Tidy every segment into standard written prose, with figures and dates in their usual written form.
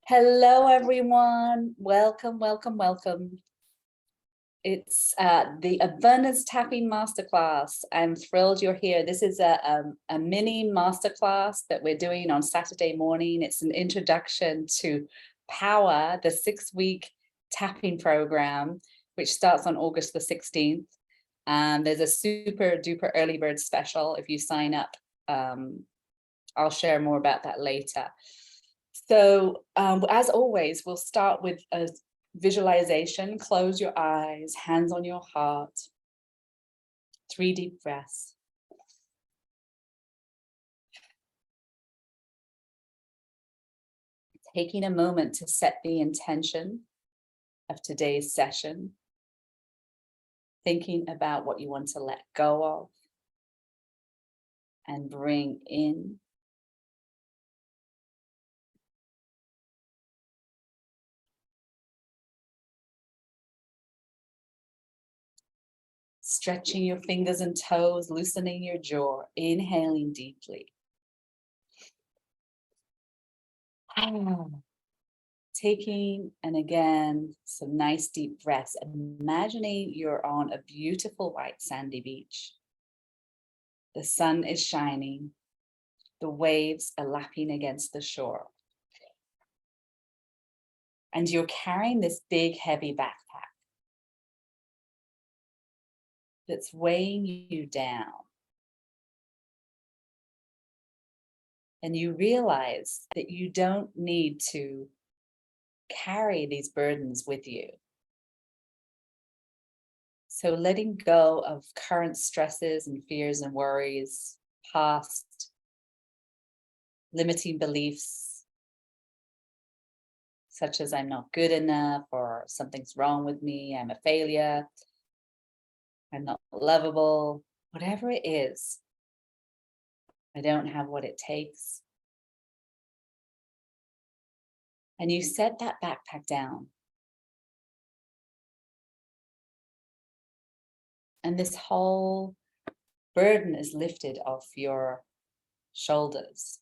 Hello, everyone. Welcome, welcome, welcome. It's the Abundance Tapping Masterclass. I'm thrilled you're here. This is a mini masterclass that we're doing on Saturday morning. It's an introduction to Power, the 6-week tapping program, which starts on August the 16th. There's a super duper early bird special if you sign up. I'll share more about that later. So as always, we'll start with a visualization. Close your eyes, hands on your heart. 3 deep breaths. Taking a moment to set the intention of today's session. Thinking about what you want to let go of and bring in. Stretching your fingers and toes, loosening your jaw, inhaling deeply. Taking, and again, some nice deep breaths, imagining you're on a beautiful white sandy beach. The sun is shining. The waves are lapping against the shore. And you're carrying this big, heavy backpack that's weighing you down. And you realize that you don't need to carry these burdens with you. So letting go of current stresses and fears and worries, past limiting beliefs, such as I'm not good enough, or something's wrong with me, I'm a failure, I'm not lovable, whatever it is, I don't have what it takes. And you set that backpack down. And this whole burden is lifted off your shoulders.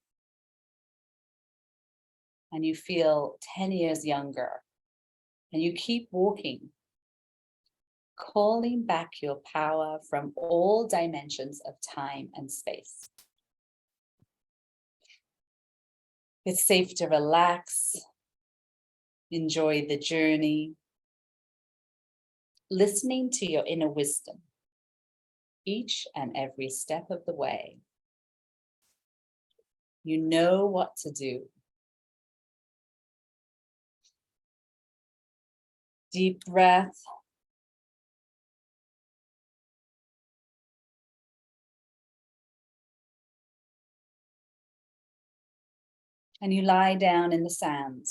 And you feel 10 years younger. And you keep walking, calling back your power from all dimensions of time and space. It's safe to relax, enjoy the journey, listening to your inner wisdom each and every step of the way. You know what to do. Deep breath. And you lie down in the sand,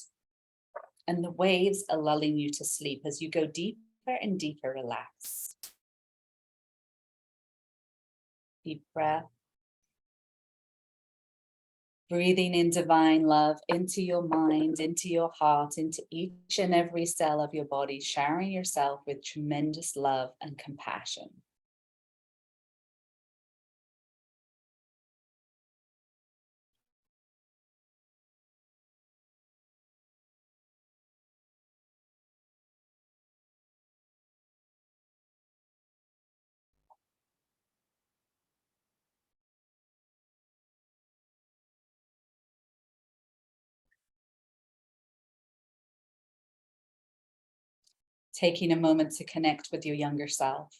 and the waves are lulling you to sleep as you go deeper and deeper relaxed. Deep breath. Breathing in divine love into your mind, into your heart, into each and every cell of your body, showering yourself with tremendous love and compassion. Taking a moment to connect with your younger self.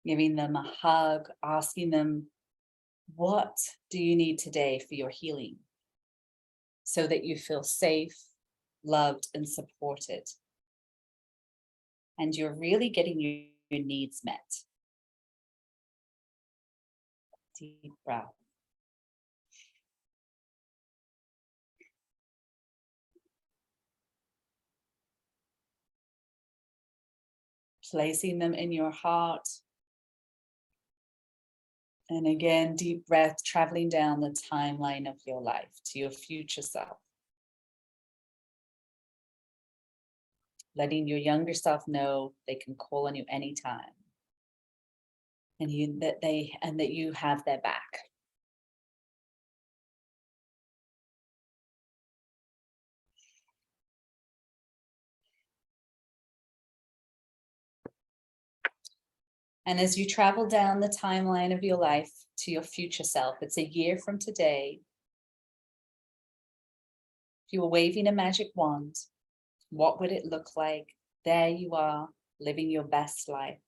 Giving them a hug, asking them, what do you need today for your healing? So that you feel safe, loved, and supported. And you're really getting your needs met. Deep breath. Placing them in your heart. And again, deep breath, traveling down the timeline of your life to your future self. Letting your younger self know they can call on you anytime. And that you have their back. And as you travel down the timeline of your life to your future self, it's a year from today. If you were waving a magic wand, what would it look like? There you are, living your best life.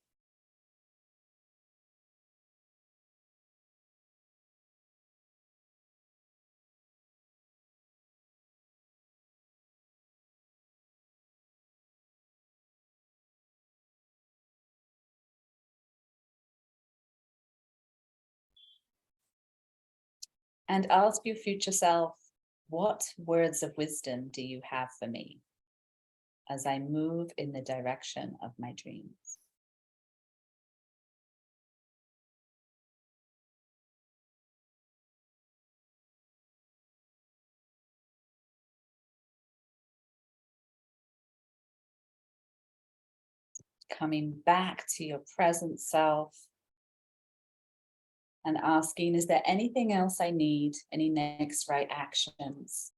And ask your future self, what words of wisdom do you have for me as I move in the direction of my dreams? Coming back to your present self and asking, is there anything else I need? Any next right actions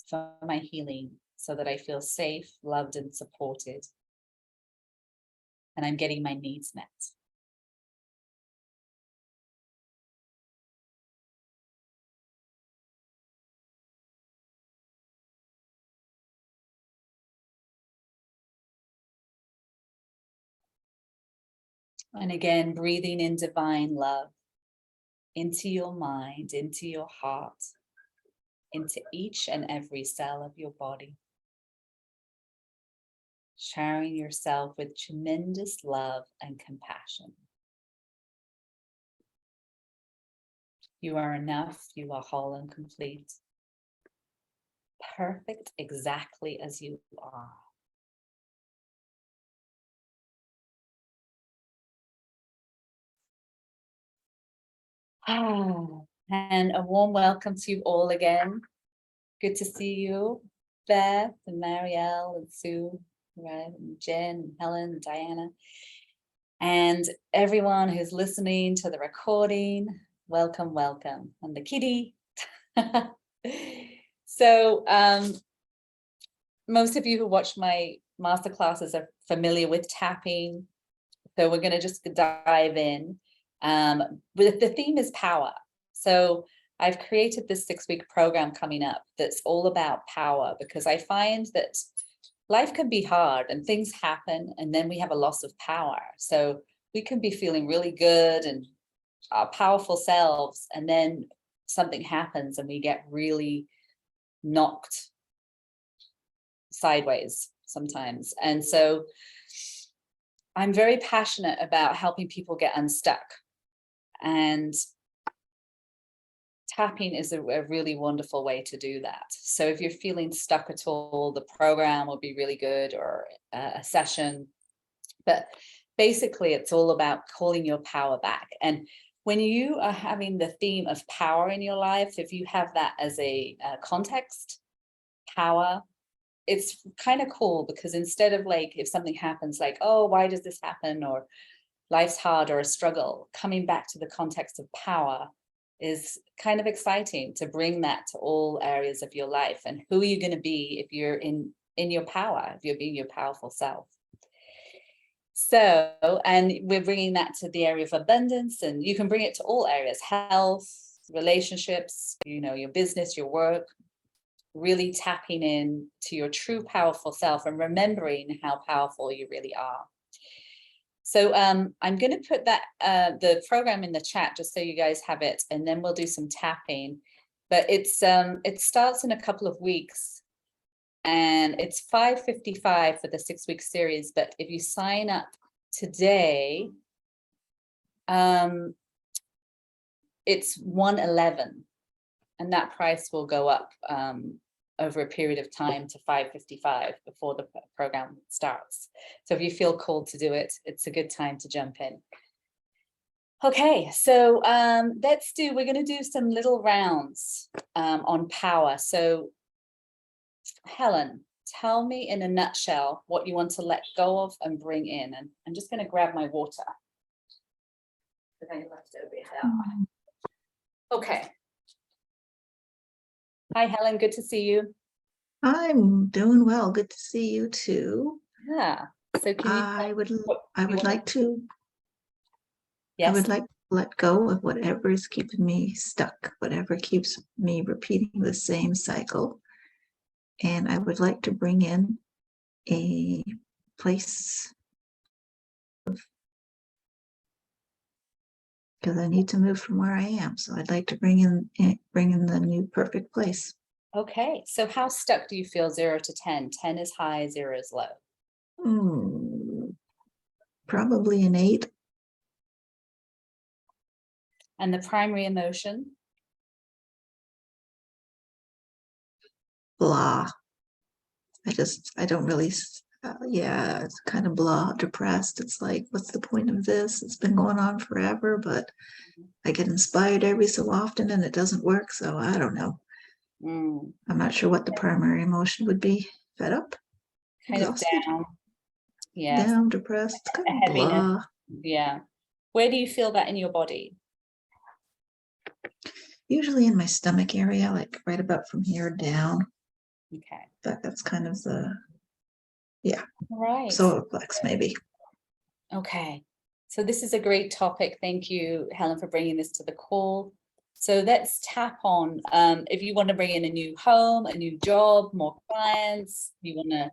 for my healing so that I feel safe, loved, and supported? And I'm getting my needs met. And again, breathing in divine love into your mind, into your heart, into each and every cell of your body. Showering yourself with tremendous love and compassion. You are enough, you are whole and complete. Perfect exactly as you are. And a warm welcome to you all again. Good to see you, Beth and Marielle and Sue, right, and Jen and Helen and Diana. And everyone who's listening to the recording, welcome, welcome. And the kitty. So most of you who watch my masterclasses are familiar with tapping. So we're going to just dive in. The theme is power. So I've created this 6-week program coming up that's all about power, because I find that life can be hard and things happen and then we have a loss of power. So we can be feeling really good and our powerful selves, and then something happens and we get really knocked sideways sometimes. And so I'm very passionate about helping people get unstuck, and tapping is a really wonderful way to do that. So if you're feeling stuck at all, the program will be really good, or a session. But basically it's all about calling your power back. And when you are having the theme of power in your life, if you have that as a context, power, it's kind of cool, because instead of like, if something happens like, oh, why does this happen, or life's hard or a struggle, coming back to the context of power is kind of exciting to bring that to all areas of your life. And who are you going to be if you're in your power, if you're being your powerful self? So, and we're bringing that to the area of abundance, and you can bring it to all areas: health, relationships, you know, your business, your work, really tapping in to your true powerful self and remembering how powerful you really are. So I'm going to put that the program in the chat just so you guys have it, and then we'll do some tapping. But it's it starts in a couple of weeks, and it's $5.55 for the 6-week series. But if you sign up today, it's $111, and that price will go up over a period of time to $5.55 before the program starts. So if you feel called to do it, it's a good time to jump in. Okay, so we're going to do some little rounds on power. So Helen, tell me in a nutshell what you want to let go of and bring in. And I'm just going to grab my water that I left over here. Okay. Hi, Helen. Good to see you. I'm doing well. Good to see you too. Yeah. So can you? I would like to I would Yes. like to let go of whatever is keeping me stuck, whatever keeps me repeating the same cycle. And I would like to bring in a place because I need to move from where I am. So I'd like to bring in the new perfect place. Okay. So how stuck do you feel 0 to 10? 10 is high, 0 is low. Probably an 8. And the primary emotion? Blah. I don't really, yeah, it's kind of blah, depressed. It's like, what's the point of this? It's been going on forever, but I get inspired every so often and it doesn't work. So I don't know. I'm not sure what the primary emotion would be. Fed up, Kind of exhausted, down. Yes. down, depressed, it's kind of Heaviness. blah. Yeah. Where do you feel that in your body? Usually in my stomach area, like right about from here down. Okay. But that's kind of the, yeah. Right. Solar plex, maybe. Okay. So this is a great topic. Thank you, Helen, for bringing this to the call. So let's tap on, if you want to bring in a new home, a new job, more clients, you want to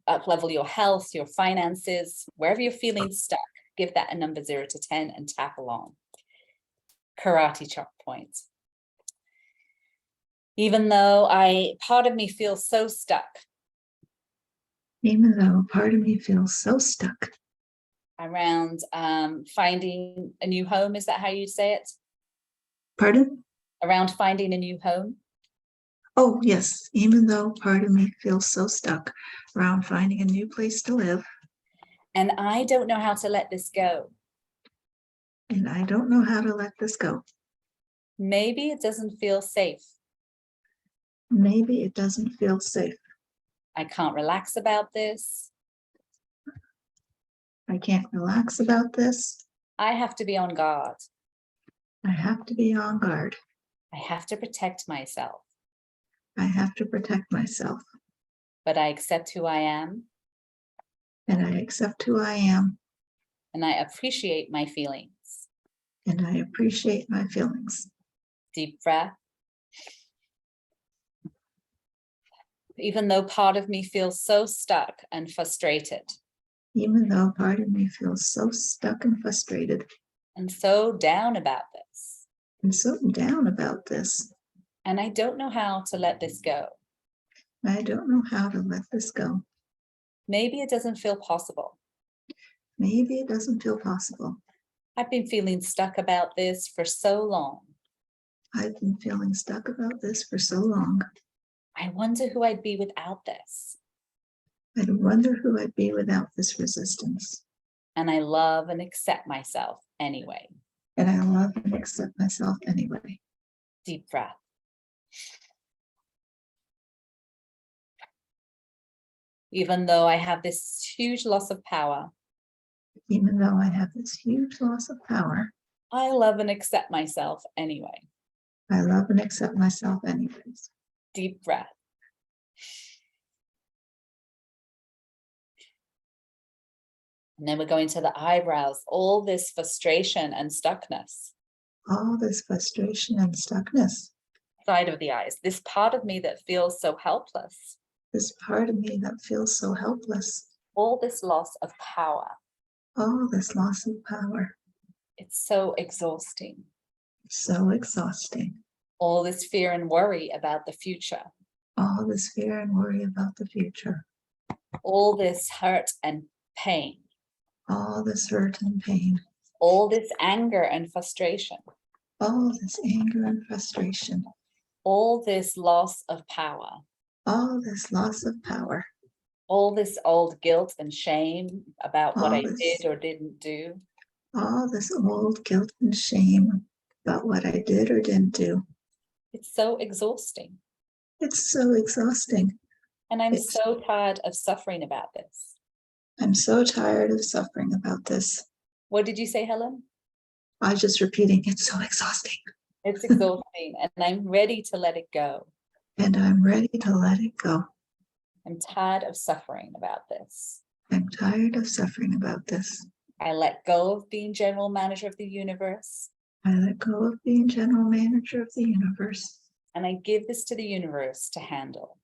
up-level your health, your finances, wherever you're feeling stuck, give that a number 0 to 10 and tap along. Karate chop points. Even though part of me feels so stuck. Even though part of me feels so stuck. Around finding a new home, is that how you say it? Pardon? Around finding a new home? Oh, yes. Even though part of me feels so stuck around finding a new place to live. And I don't know how to let this go. And I don't know how to let this go. Maybe it doesn't feel safe. Maybe it doesn't feel safe. I can't relax about this. I can't relax about this. I have to be on guard. I have to be on guard. I have to protect myself. I have to protect myself. But I accept who I am. And I accept who I am. And I appreciate my feelings. And I appreciate my feelings. Deep breath. Even though part of me feels so stuck and frustrated. Even though part of me feels so stuck and frustrated. And so down about this. And so down about this. And I don't know how to let this go. I don't know how to let this go. Maybe it doesn't feel possible. Maybe it doesn't feel possible. I've been feeling stuck about this for so long. I've been feeling stuck about this for so long. I wonder who I'd be without this. I wonder who I'd be without this resistance. And I love and accept myself anyway. And I love and accept myself anyway. Deep breath. Even though I have this huge loss of power. Even though I have this huge loss of power. I love and accept myself anyway. I love and accept myself anyways. Deep breath. And then we're going to the eyebrows, all this frustration and stuckness. All this frustration and stuckness. Side of the eyes, this part of me that feels so helpless. This part of me that feels so helpless. All this loss of power. All this loss of power. It's so exhausting. So exhausting. All this fear and worry about the future. All this fear and worry about the future. All this hurt and pain. All this hurt and pain. All this anger and frustration. All this anger and frustration. All this loss of power. All this loss of power. All this old guilt and shame about what I did or didn't do. All this old guilt and shame about what I did or didn't do. It's so exhausting. It's so exhausting. And I'm so tired of suffering about this. I'm so tired of suffering about this. What did you say, Helen? I was just repeating, it's so exhausting. It's exhausting and I'm ready to let it go. And I'm ready to let it go. I'm tired of suffering about this. I'm tired of suffering about this. I let go of being general manager of the universe. I let go of being general manager of the universe. And I give this to the universe to handle.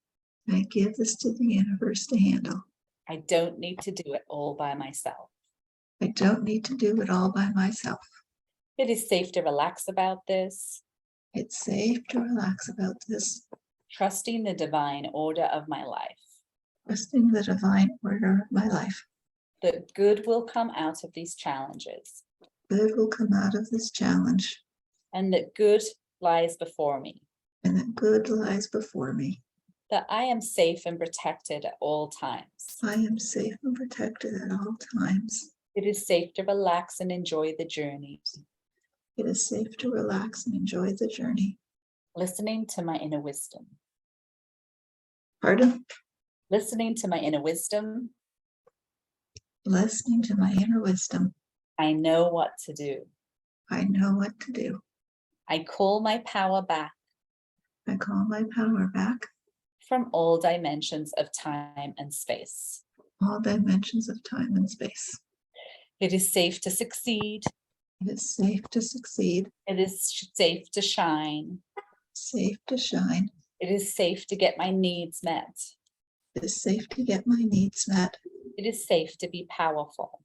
I give this to the universe to handle. I don't need to do it all by myself. I don't need to do it all by myself. It is safe to relax about this. It's safe to relax about this. Trusting the divine order of my life. Trusting the divine order of my life. That good will come out of these challenges. Good will come out of this challenge. And that good lies before me. And that good lies before me. That I am safe and protected at all times. I am safe and protected at all times. It is safe to relax and enjoy the journey. It is safe to relax and enjoy the journey. Listening to my inner wisdom. Pardon? Listening to my inner wisdom. Listening to my inner wisdom. I know what to do. I know what to do. I call my power back. I call my power back. From all dimensions of time and space. All dimensions of time and space. It is safe to succeed. It is safe to succeed. It is safe to shine. Safe to shine. It is safe to get my needs met. It is safe to get my needs met. It is safe to be powerful.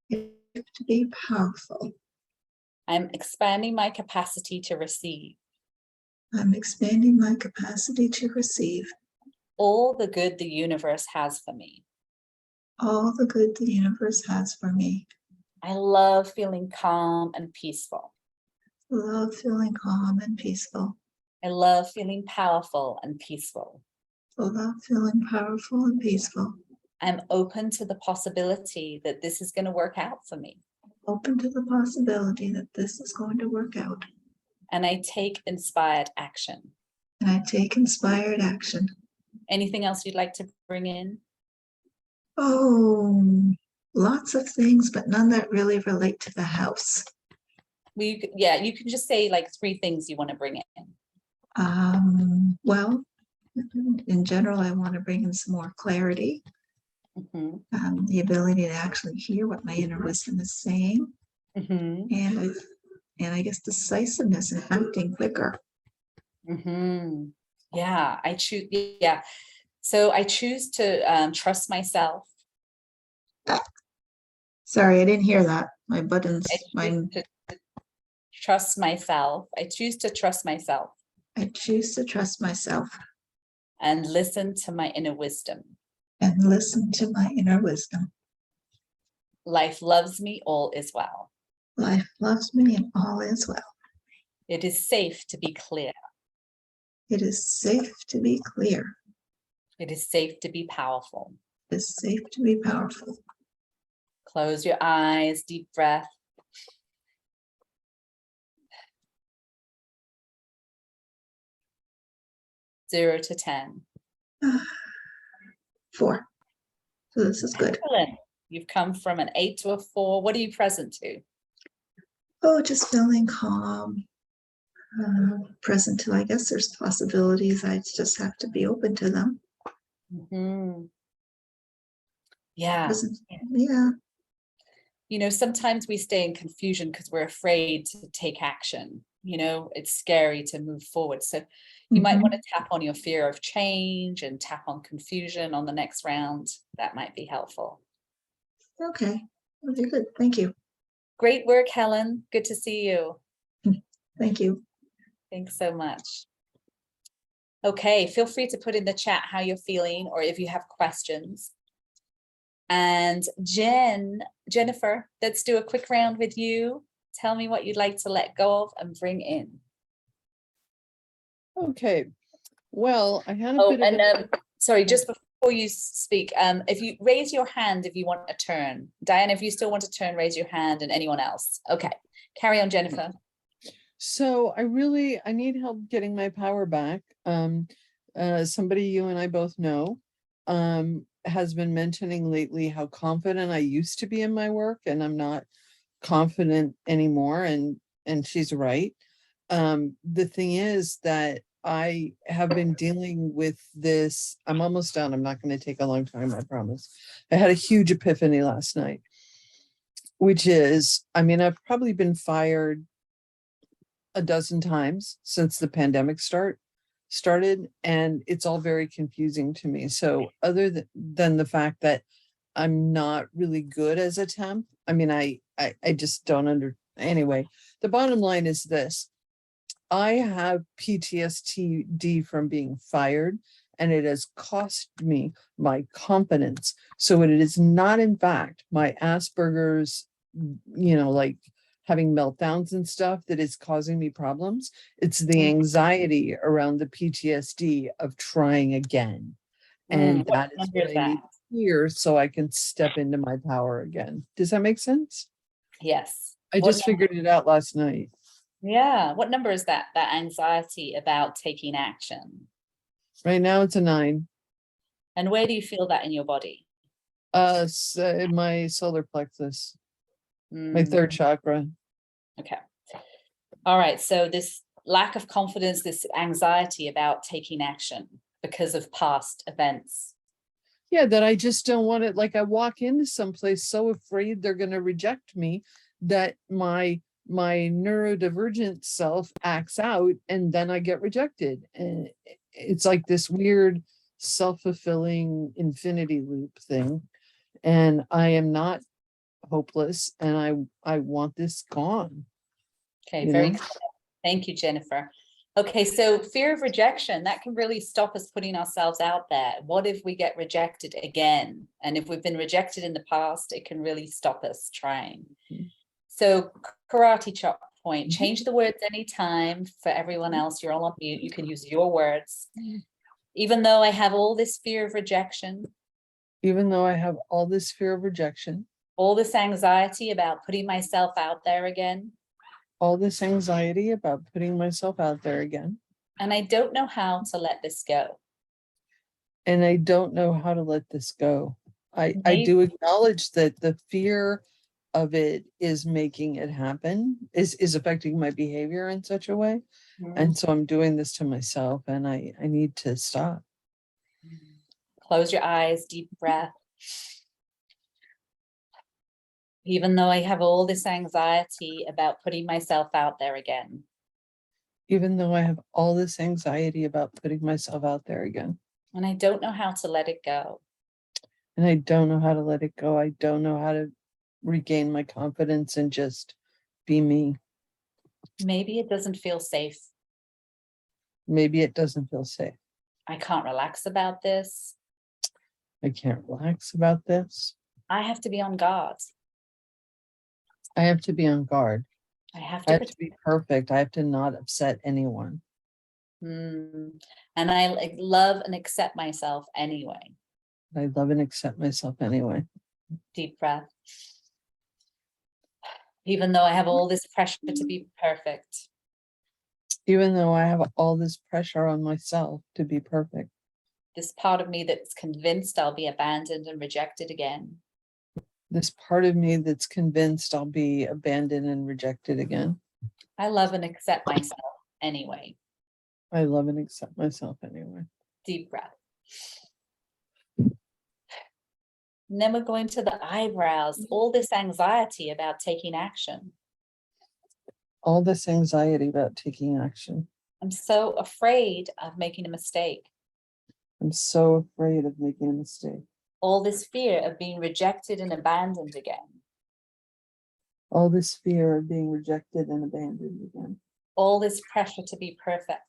It is safe to be powerful. I'm expanding my capacity to receive. I'm expanding my capacity to receive. All the good the universe has for me. All the good the universe has for me. I love feeling calm and peaceful. I love feeling calm and peaceful. I love feeling powerful and peaceful. I love feeling powerful and peaceful. I'm open to the possibility that this is going to work out for me. Open to the possibility that this is going to work out. And I take inspired action. And I take inspired action. Anything else you'd like to bring in? Oh, lots of things, but none that really relate to the house. You can just say like 3 things you want to bring in. Well, in general, I want to bring in some more clarity. Mm-hmm. The ability to actually hear what my inner wisdom is saying. Mm-hmm. And I guess decisiveness and acting quicker. Mm-hmm. Yeah, I choose. Yeah. So I choose to trust myself. Sorry, I didn't hear that. My buttons. Trust myself. I choose to trust myself. I choose to trust myself. And listen to my inner wisdom. And listen to my inner wisdom. Life loves me, all is well. Life loves me and all is well. It is safe to be clear. It is safe to be clear. It is safe to be powerful. It is safe to be powerful. Close your eyes, deep breath. Zero to 10. 4. So this is good. Excellent. You've come from an 8 to a 4. What are you present to? Oh, just feeling calm. Present to, I guess there's possibilities. I just have to be open to them. Mm-hmm. Yeah. Present, yeah. You know, sometimes we stay in confusion because we're afraid to take action. You know, it's scary to move forward. So you might want to tap on your fear of change and tap on confusion on the next round. That might be helpful. Okay. Okay, good. Thank you. Great work, Helen. Good to see you. Thank you. Thanks so much. Okay, feel free to put in the chat how you're feeling or if you have questions. And Jennifer, let's do a quick round with you. Tell me what you'd like to let go of and bring in. Okay. Well, I had a bit of sorry, just before you speak, if you raise your hand if you want a turn. Diana, if you still want to turn, raise your hand, and anyone else. Okay, carry on, Jennifer. So I need help getting my power back. Somebody you and I both know has been mentioning lately how confident I used to be in my work, and I'm not confident anymore, and she's right. The thing is that I have been dealing with this. I'm almost done. I'm not going to take a long time, I promise. I had a huge epiphany last night, which is, I mean, I've probably been fired a dozen times since the pandemic started, and it's all very confusing to me. So other than the fact that I'm not really good as a temp, I mean, I just don't anyway, the bottom line is this: I have PTSD from being fired, and it has cost me my confidence. So it is not, in fact, my Asperger's, like having meltdowns and stuff that is causing me problems. It's the anxiety around the PTSD of trying again. And What that is number what is I that? need to hear so I can step into my power again. Does that make sense? Yes. I What just number? figured it out last night. Yeah. What number is that? That anxiety about taking action. Right now it's a 9. And where do you feel that in your body? So my solar plexus, my Mm, 3rd chakra. okay. All right. So this lack of confidence, this anxiety about taking action because of past events. Yeah, that I just don't want it. Like I walk into someplace so afraid they're going to reject me that my neurodivergent self acts out, and then I get rejected. And it's like this weird self-fulfilling infinity loop thing. And I am not hopeless, and I want this gone. Okay. You Very know? clear. Thank you, Jennifer. Okay, so fear of rejection, that can really stop us putting ourselves out there. What if we get rejected again? And if we've been rejected in the past, it can really stop us trying. So karate chop point, change the words anytime. For everyone else, you're all on mute. You can use your words. Even though I have all this fear of rejection, Even though I have all this fear of rejection, all this anxiety about putting myself out there again, all this anxiety about putting myself out there again, and I don't know how to let this go. and I don't know how to let this go. I Maybe- do acknowledge that the fear of it is making it happen, is affecting my behavior in such a way. And so I'm doing this to myself, and I need to stop. Close your eyes, deep breath. Even though I have all this anxiety about putting myself out there again, Even though I have all this anxiety about putting myself out there again, and I don't know how to let it go. and I don't know how to let it go. I don't know how to regain my confidence and just be me. Maybe it doesn't feel safe. Maybe it doesn't feel safe. I can't relax about this. I can't relax about this. I have to be on guard. I have to be on guard. I have I to have protect. to be perfect. I have to not upset anyone. And I like love and accept myself anyway. I love and accept myself anyway. Deep breath. Even though I have all this pressure to be perfect. Even though I have all this pressure on myself to be perfect. This part of me that's convinced I'll be abandoned and rejected again. This part of me that's convinced I'll be abandoned and rejected again. I love and accept myself anyway. I love and accept myself anyway. Deep breath. And then we're going to the eyebrows, all this anxiety about taking action. All this anxiety about taking action. I'm so afraid of making a mistake. I'm so afraid of making a mistake. All this fear of being rejected and abandoned again. All this fear of being rejected and abandoned again. All this pressure to be perfect.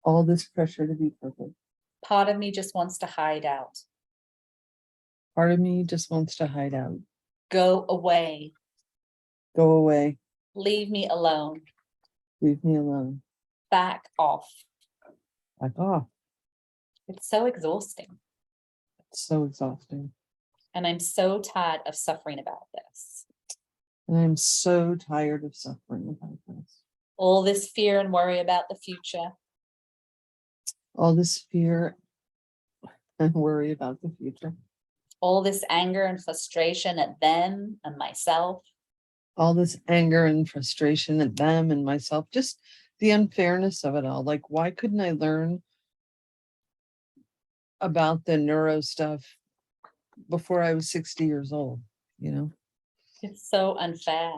All this pressure to be perfect. Part of me just wants to hide out. Part of me just wants to hide out. Go away. Go away. Leave me alone. Leave me alone. Back off. Back off. It's so exhausting. It's so exhausting. And I'm so tired of suffering about this. And I'm so tired of suffering about this. All this fear and worry about the future. All this fear and worry about the future. All this anger and frustration at them and myself. All this anger and frustration at them and myself. Just the unfairness of it all. Like, why couldn't I learn about the neuro stuff before I was 60 years old? You know, It's so unfair.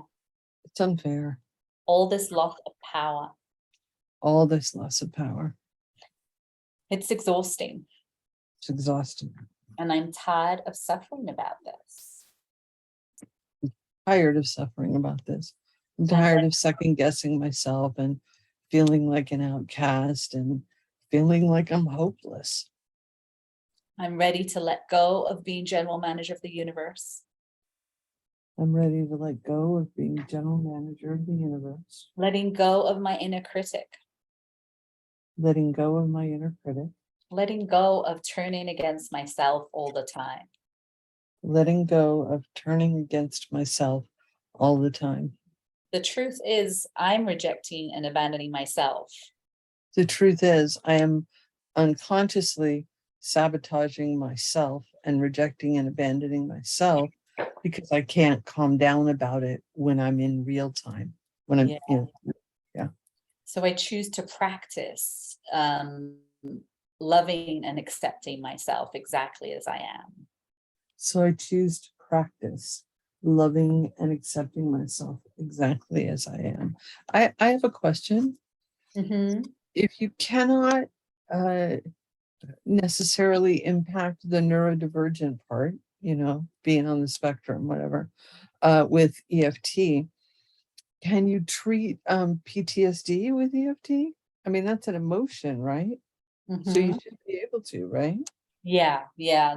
it's unfair. All this loss of power. All this loss of power. It's exhausting. It's exhausting. And I'm tired of suffering about this. Tired of suffering about this. I'm tired of second guessing myself and feeling like an outcast and feeling like I'm hopeless. I'm ready to let go of being general manager of the universe. I'm ready to let go of being general manager of the universe. Letting go of my inner critic. Letting go of my inner critic. Letting go of turning against myself all the time. Letting go of turning against myself all the time. The truth is, I'm rejecting and abandoning myself. The truth is, I am unconsciously sabotaging myself and rejecting and abandoning myself because I can't calm down about it when I'm in real time. When I'm, Yeah. So I choose to practice loving and accepting myself exactly as I am. So I choose to practice loving and accepting myself exactly as I am. I have a question. Mm-hmm. If you cannot necessarily impact the neurodivergent part, being on the spectrum, whatever, with EFT, can you treat PTSD with EFT? I mean, that's an emotion, right? So you should be able to, right? Yeah,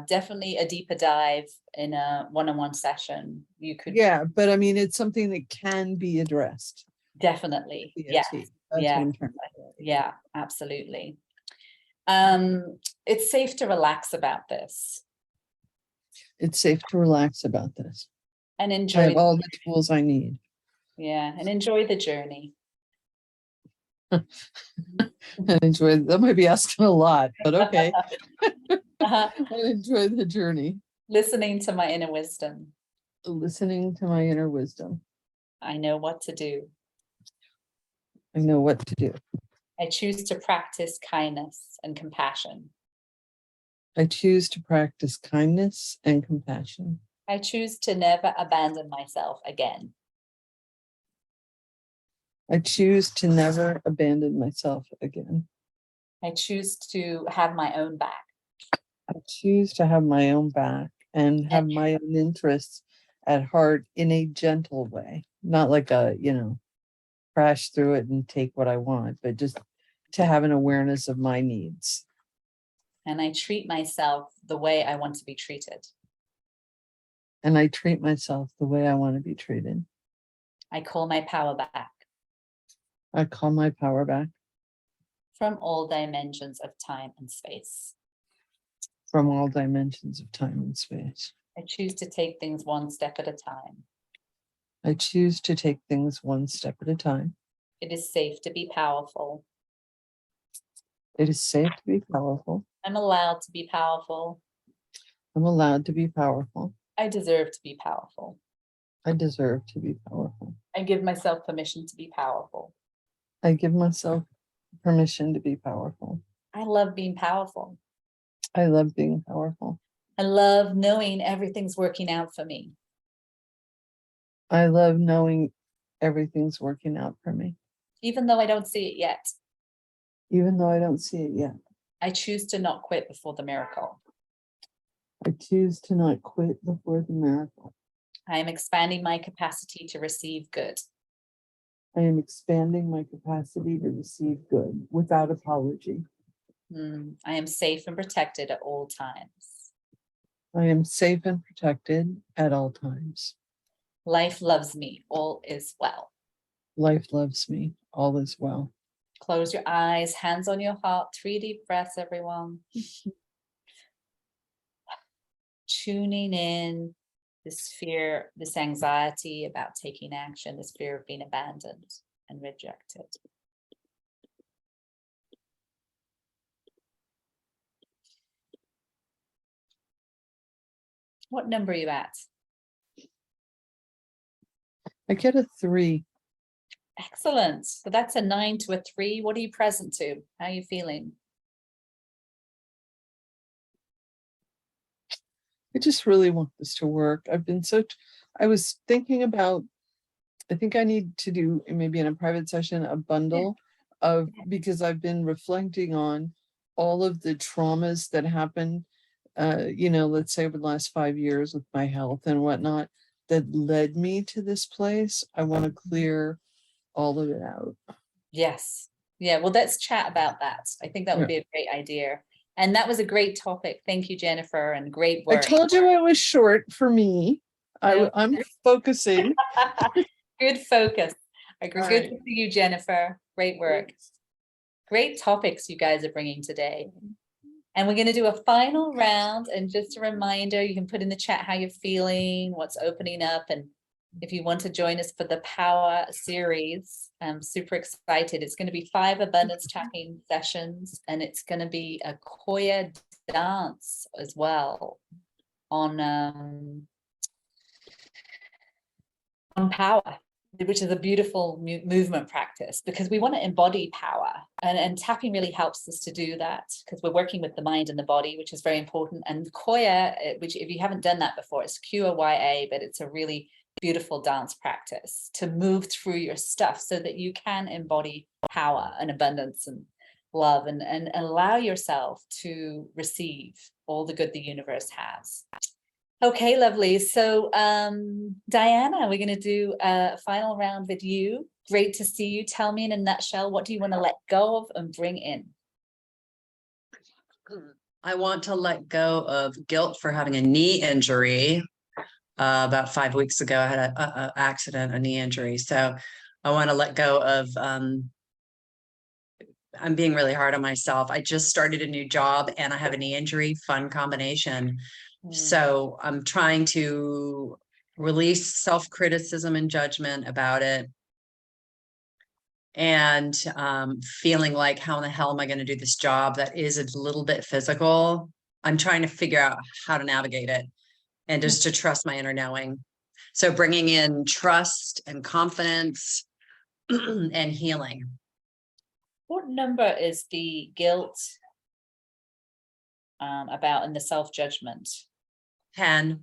definitely a deeper dive in a one-on-one session. You could. Yeah, but I mean, it's something that can be addressed. Definitely. Yes. Yes. That's Yeah. what I'm trying to say. Yeah, absolutely. It's safe to relax about this. It's safe to relax about this. And I enjoy. have all the tools I need. Yeah, and enjoy the journey. And enjoy, that might be asking a lot, but okay. Uh-huh. And enjoy the journey. Listening to my inner wisdom. Listening to my inner wisdom. I know what to do. I know what to do. I choose to practice kindness and compassion. I choose to practice kindness and compassion. I choose to never abandon myself again. I choose to never abandon myself again. I choose to have my own back. I choose to have my own back and have my own interests at heart in a gentle way, not like a, crash through it and take what I want, but just to have an awareness of my needs. And I treat myself the way I want to be treated. And I treat myself the way I want to be treated. I call my power back. I call my power back. From all dimensions of time and space. From all dimensions of time and space. I choose to take things one step at a time. I choose to take things one step at a time. It is safe to be powerful. It is safe to be powerful. I'm allowed to be powerful. I'm allowed to be powerful. I deserve to be powerful. I deserve to be powerful. I give myself permission to be powerful. I give myself permission to be powerful. I love being powerful. I love being powerful. I love knowing everything's working out for me. I love knowing everything's working out for me. Even though I don't see it yet. Even though I don't see it yet. I choose to not quit before the miracle. I choose to not quit before the miracle. I am expanding my capacity to receive good. I am expanding my capacity to receive good without apology. I am safe and protected at all times. I am safe and protected at all times. Life loves me. All is well. Life loves me. All is well. Close your eyes, hands on your heart, 3 deep breaths, everyone. Tuning in this fear, this anxiety about taking action, this fear of being abandoned and rejected. What number are you at? I get a 3. Excellent. So that's a 9 to a 3. What are you present to? How are you feeling? I just really want this to work. I was thinking about, I think I need to do maybe in a private session, a bundle of, because I've been reflecting on all of the traumas that happened, let's say over the last 5 years with my health and whatnot, that led me to this place. I want to clear all of it out. Yes. Yeah. Well, let's chat about that. I think that would be a great idea. And that was a great topic. Thank you, Jennifer, and great I work. told you it was short for me. I'm focusing. Good focus. Good Right. to see you, Jennifer. Great work. Great topics you guys are bringing today. And we're going to do a final round. And just a reminder, you can put in the chat how you're feeling, what's opening up. And if you want to join us for the Power series, I'm super excited. It's going to be 5 abundance tapping sessions, and it's going to be a Koya dance as well on power, which is a beautiful movement practice, because we want to embody power, and tapping really helps us to do that, because we're working with the mind and the body, which is very important. And Koya, which if you haven't done that before, it's Koya, but it's a really beautiful dance practice to move through your stuff so that you can embody power and abundance and love, and allow yourself to receive all the good the universe has. Okay, lovely. So Diana, we're going to do a final round with you. Great to see you. Tell me in a nutshell, what do you want to let go of and bring in? I want to let go of guilt for having a knee injury. About 5 weeks ago, I had a accident, a knee injury. So I want to let go of, I'm being really hard on myself. I just started a new job and I have a knee injury, fun combination. So I'm trying to release self-criticism and judgment about it. And feeling like, how in the hell am I going to do this job that is a little bit physical? I'm trying to figure out how to navigate it and just to trust my inner knowing. So bringing in trust and confidence and healing. What number is the guilt about, and the self-judgment? 10.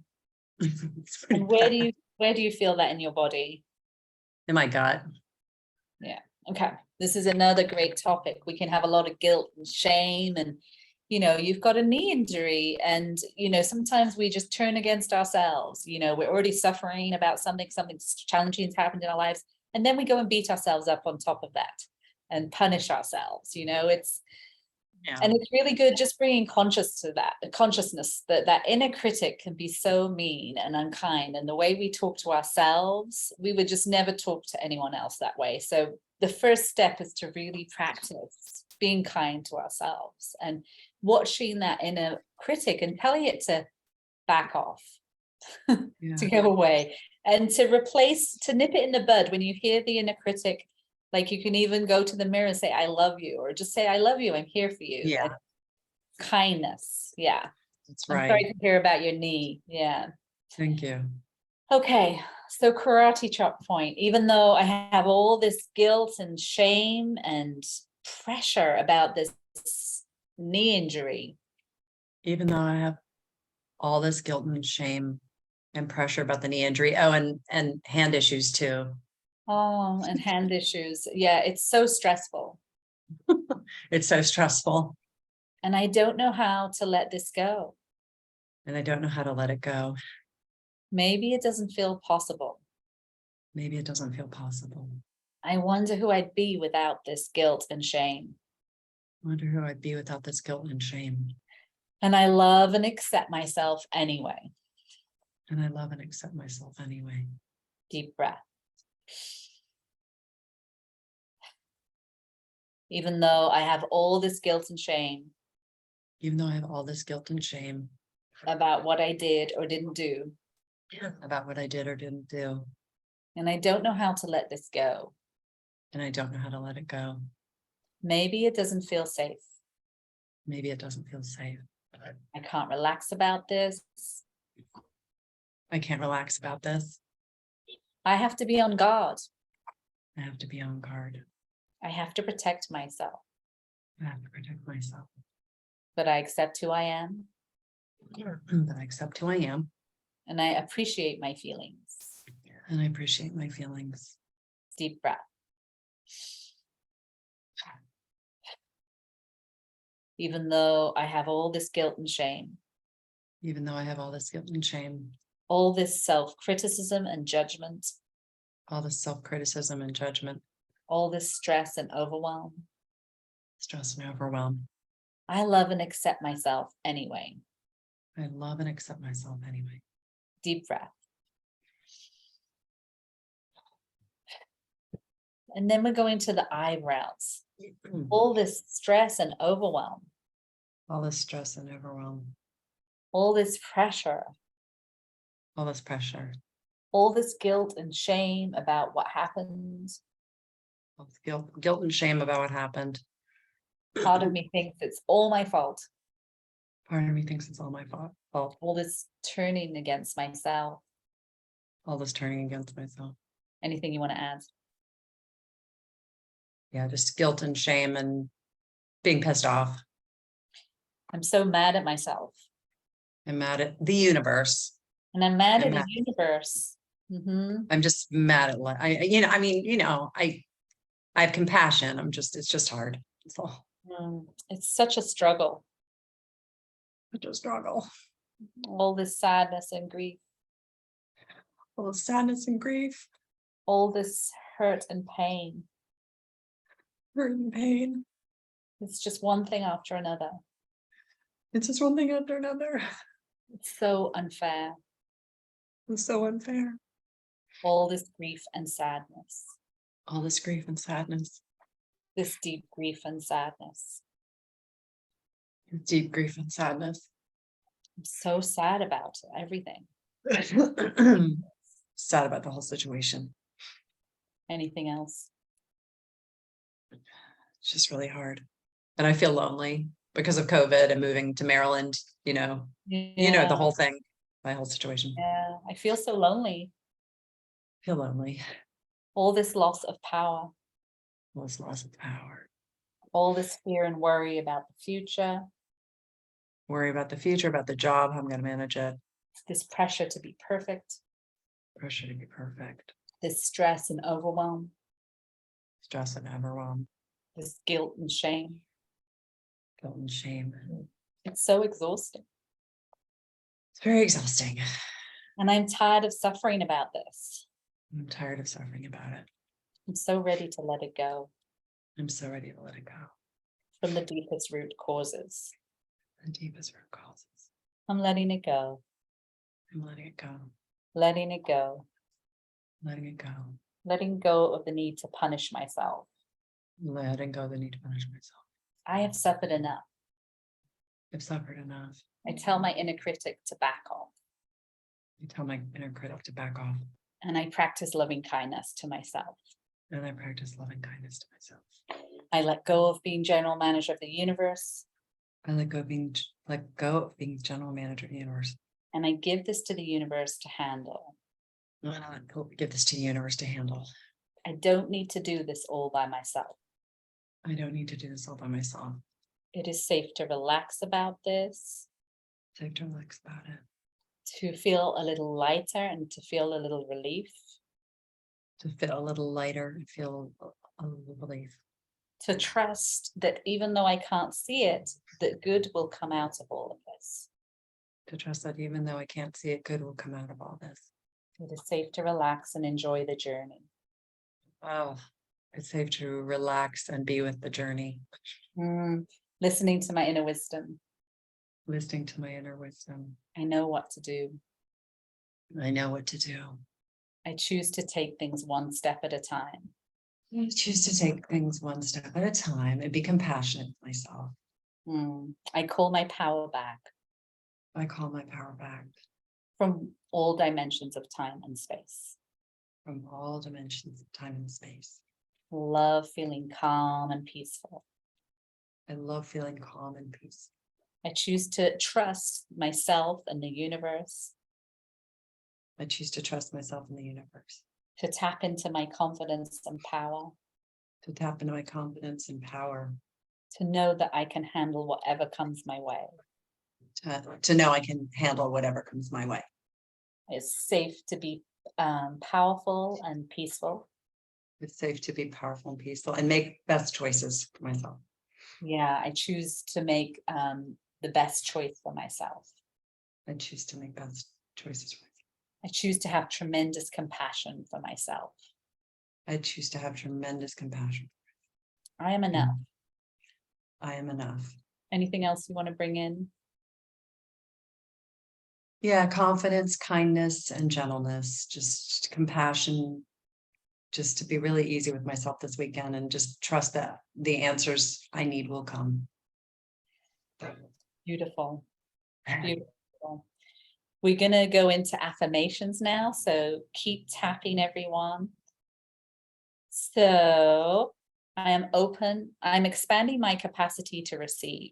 And where do you feel that in your body? In my gut. Yeah. Okay. This is another great topic. We can have a lot of guilt and shame, and you've got a knee injury, and sometimes we just turn against ourselves. We're already suffering about something challenging has happened in our lives, and then we go and beat ourselves up on top of that and punish ourselves. And it's really good just bringing consciousness that inner critic can be so mean and unkind, and the way we talk to ourselves, we would just never talk to anyone else that way. So the first step is to really practice being kind to ourselves and watching that inner critic and telling it to back off, to go away, and to nip it in the bud. When you hear the inner critic, like, you can even go to the mirror and say, I love you, or just say, I love you, I'm here for you. Yeah. And kindness. Yeah. That's I'm right. sorry to hear about your knee. Yeah. Thank you. Okay. So karate chop point, even though I have all this guilt and shame and pressure about this knee injury. Even though I have all this guilt and shame and pressure about the knee injury. Oh, and hand issues too. Oh, and hand issues. Yeah, it's so stressful. It's so stressful. And I don't know how to let this go. And I don't know how to let it go. Maybe it doesn't feel possible. Maybe it doesn't feel possible. I wonder who I'd be without this guilt and shame. I wonder who I'd be without this guilt and shame. And I love and accept myself anyway. And I love and accept myself anyway. Deep breath. Even though I have all this guilt and shame. Even though I have all this guilt and shame. About what I did or didn't do. About what I did or didn't do. And I don't know how to let this go. And I don't know how to let it go. Maybe it doesn't feel safe. Maybe it doesn't feel safe. I can't relax about this. I can't relax about this. I have to be on guard. I have to be on guard. I have to protect myself, I have to protect myself. but I accept who I am But I accept who I am, and I appreciate my feelings. and I appreciate my feelings. Deep breath. Even though I have all this guilt and shame, Even though I have all this guilt and shame, all this self-criticism and judgment, all this self-criticism and judgment, all this stress and overwhelm, stress and overwhelm, I love and accept myself anyway. I love and accept myself anyway. Deep breath. And then we're going to the eyebrows. All this stress and overwhelm, All this stress and overwhelm, all this pressure, all this pressure, all this guilt and shame about what happened. all this guilt and shame about what happened. Part of me thinks it's all my fault. Part of me thinks it's all my fault. All this turning against myself. All this turning against myself. Anything you want to add? Yeah, just guilt and shame and being pissed off. I'm so mad at myself. I'm mad at the universe. And I'm mad I'm at mad. the universe. Mhm. I'm just mad at I have compassion. It's just hard. It's all It's such a struggle. such a struggle. All this sadness and grief, All the sadness and grief, all this hurt and pain. hurt and pain. It's just one thing after another. It's just one thing after another. It's so unfair. It's so unfair. All this grief and sadness, All this grief and sadness, this deep grief and sadness. deep grief and sadness. I'm so sad about everything. Sad about the whole situation. Anything else? It's just really hard. And I feel lonely because of COVID and moving to Maryland, the whole thing, my whole situation. Yeah, I feel so lonely. I feel lonely. All this loss of power, All this loss of power. all this fear and worry about the future, Worry about the future, about the job, how I'm going to manage it. this pressure to be perfect, Pressure to be perfect. this stress and overwhelm, Stress and overwhelm. this guilt and shame. Guilt and shame. It's so exhausting. It's very exhausting. And I'm tired of suffering about this. I'm tired of suffering about it. I'm so ready to let it go I'm so ready to let it go. from the deepest root causes. The deepest root causes. I'm letting it go, I'm letting it go. letting it go, Letting it go. letting go of the need to punish myself. Letting go of the need to punish myself. I have suffered enough. I've suffered enough. I tell my inner critic to back off. I tell my inner critic to back off. And I practice loving kindness to myself. And I practice loving kindness to myself. I let go of being general manager of the universe. I let go of being general manager of the universe. And I give this to the universe to handle. And I give this to the universe to handle. I don't need to do this all by myself. I don't need to do this all by myself. It is safe to relax about this, Safe to relax about it. to feel a little lighter and to feel a little relief, To feel a little lighter and feel a little relief. to trust that even though I can't see it, that good will come out of all of this. To trust that even though I can't see it, good will come out of all this. It is safe to relax and enjoy the journey. Oh, it's safe to relax and be with the journey. Listening to my inner wisdom. Listening to my inner wisdom. I know what to do. I know what to do. I choose to take things one step at a time. I choose to take things one step at a time and be compassionate with myself. I call my power back I call my power back from all dimensions of time and space. from all dimensions of time and space. Love feeling calm and peaceful. I love feeling calm and peace. I choose to trust myself and the universe. I choose to trust myself in the universe. To tap into my confidence and power. To tap into my confidence and power. To know that I can handle whatever comes my way. To know I can handle whatever comes my way. It's safe to be powerful and peaceful. It's safe to be powerful and peaceful and make best choices for myself. Yeah, I choose to make the best choice for myself. I choose to make best choices for myself. I choose to have tremendous compassion for myself. I choose to have tremendous compassion. I am enough. I am enough. Anything else you want to bring in? Yeah, confidence, kindness, and gentleness, just compassion, just to be really easy with myself this weekend and just trust that the answers I need will come. Beautiful. Beautiful. We're going to go into affirmations now. So keep tapping, everyone. So I am open. I'm expanding my capacity to receive.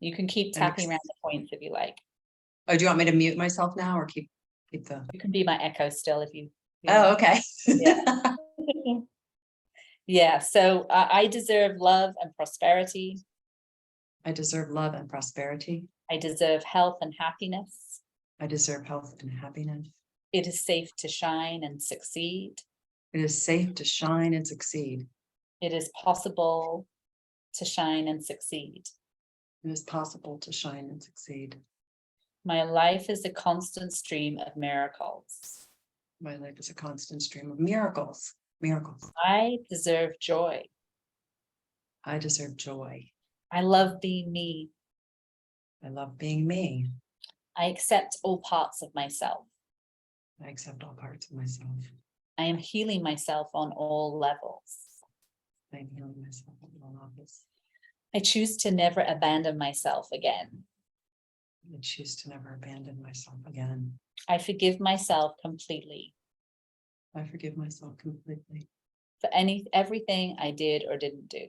You can keep tapping around the points if you like. Oh, do you want me to mute myself now or keep the? You can be my echo still if you. Oh, okay. Yeah. Yeah. So I deserve love and prosperity. I deserve love and prosperity. I deserve health and happiness. I deserve health and happiness. It is safe to shine and succeed. It is safe to shine and succeed. It is possible to shine and succeed. It is possible to shine and succeed. My life is a constant stream of miracles. My life is a constant stream of miracles. Miracles. I deserve joy. I deserve joy. I love being me. I love being me. I accept all parts of myself. I accept all parts of myself. I am healing myself on all levels. I am healing myself on all levels. I choose to never abandon myself again. I choose to never abandon myself again. I forgive myself completely I forgive myself completely for everything I did or didn't do.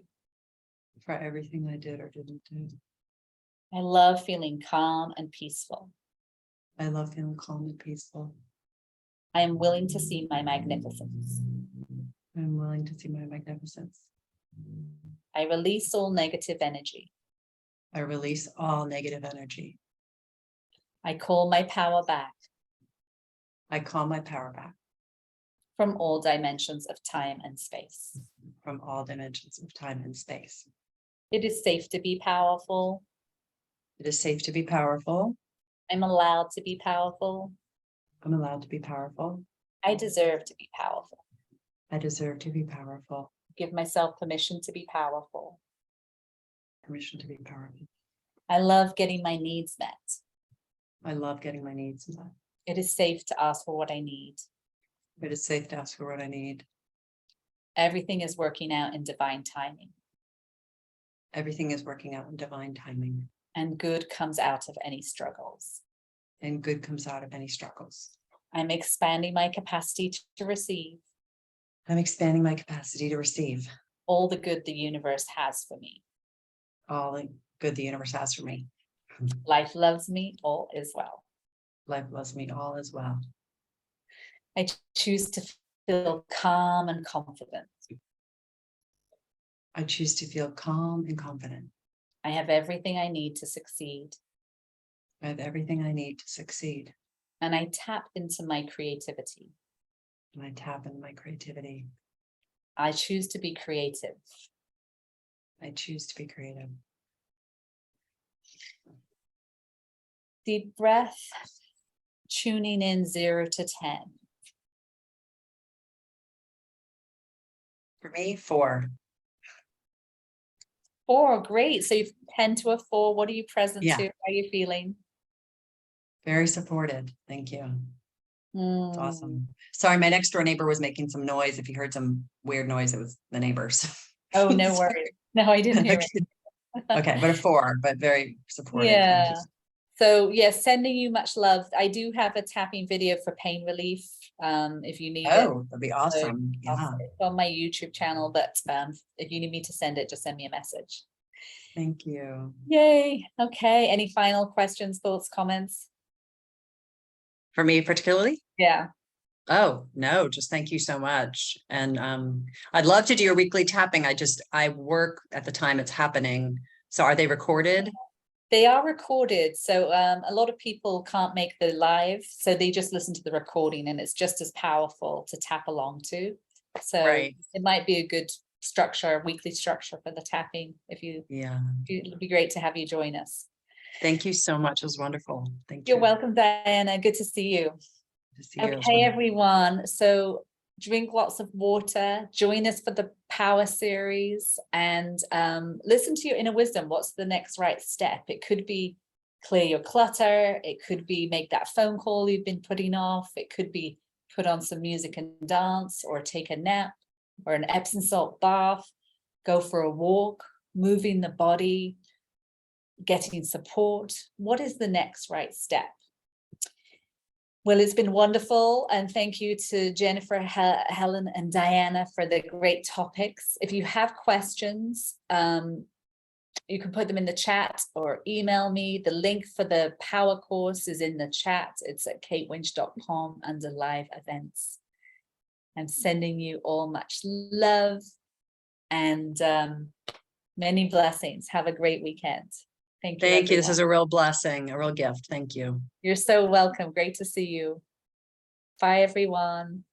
for everything I did or didn't do. I love feeling calm and peaceful. I love feeling calm and peaceful. I am willing to see my magnificence. I'm willing to see my magnificence. I release all negative energy. I release all negative energy. I call my power back I call my power back from all dimensions of time and space. from all dimensions of time and space. It is safe to be powerful. It is safe to be powerful. I'm allowed to be powerful. I'm allowed to be powerful. I deserve to be powerful. I deserve to be powerful. Give myself permission to be powerful. Permission to be powerful. I love getting my needs met. I love getting my needs met. It is safe to ask for what I need. It is safe to ask for what I need. Everything is working out in divine timing, Everything is working out in divine timing, and good comes out of any struggles. and good comes out of any struggles. I'm expanding my capacity to receive I'm expanding my capacity to receive all the good the universe has for me. all the good the universe has for me. Life loves me, all is well. Life loves me, all as well. I choose to feel calm and confident. I choose to feel calm and confident. I have everything I need to succeed. I have everything I need to succeed. And I tap into my creativity. And I tap into my creativity. I choose to be creative. I choose to be creative. Deep breath, tuning in 0 to 10. For me, 4. 4, great. So you've 10 to a 4. What are you present Yeah. to? How are you feeling? Very supported. Thank you. It's Mm. awesome. Sorry, my next door neighbor was making some noise. If you heard some weird noise, it was the neighbors. Oh, no worries. No, I didn't hear it. Okay, but a 4, but very supportive. Thank Yeah. you. So yes, sending you much love. I do have a tapping video for pain relief. If you need it. Oh, that'd be awesome. Yeah. It's on my YouTube channel, but if you need me to send it, just send me a message. Thank you. Yay. Okay. Any final questions, thoughts, comments? For me particularly? Yeah. Oh, no, just thank you so much. And I'd love to do your weekly tapping. I work at the time it's happening. So are they recorded? They are recorded, so a lot of people can't make the live, so they just listen to the recording, and it's just as powerful to tap along to. So Right. it might be a good structure, weekly structure for the tapping. Yeah. It'd be great to have you join us. Thank you so much. It was wonderful. Thank You're you. welcome, Diana. Good to see you. Good to see you. It was Okay, wonderful. everyone. So drink lots of water, join us for the power series, and listen to your inner wisdom. What's the next right step? It could be clear your clutter. It could be make that phone call you've been putting off. It could be put on some music and dance, or take a nap, or an Epsom salt bath, go for a walk, moving the body, getting support. What is the next right step? Well, it's been wonderful, and thank you to Jennifer, Helen, and Diana for the great topics. If you have questions, you can put them in the chat or email me. The link for the power course is in the chat. It's at katewinch.com under live events. I'm sending you all much love and many blessings. Have a great weekend. Thank you. Thank you. This is everyone. a real blessing, a real gift. Thank you. You're so welcome. Great to see you. Bye, everyone.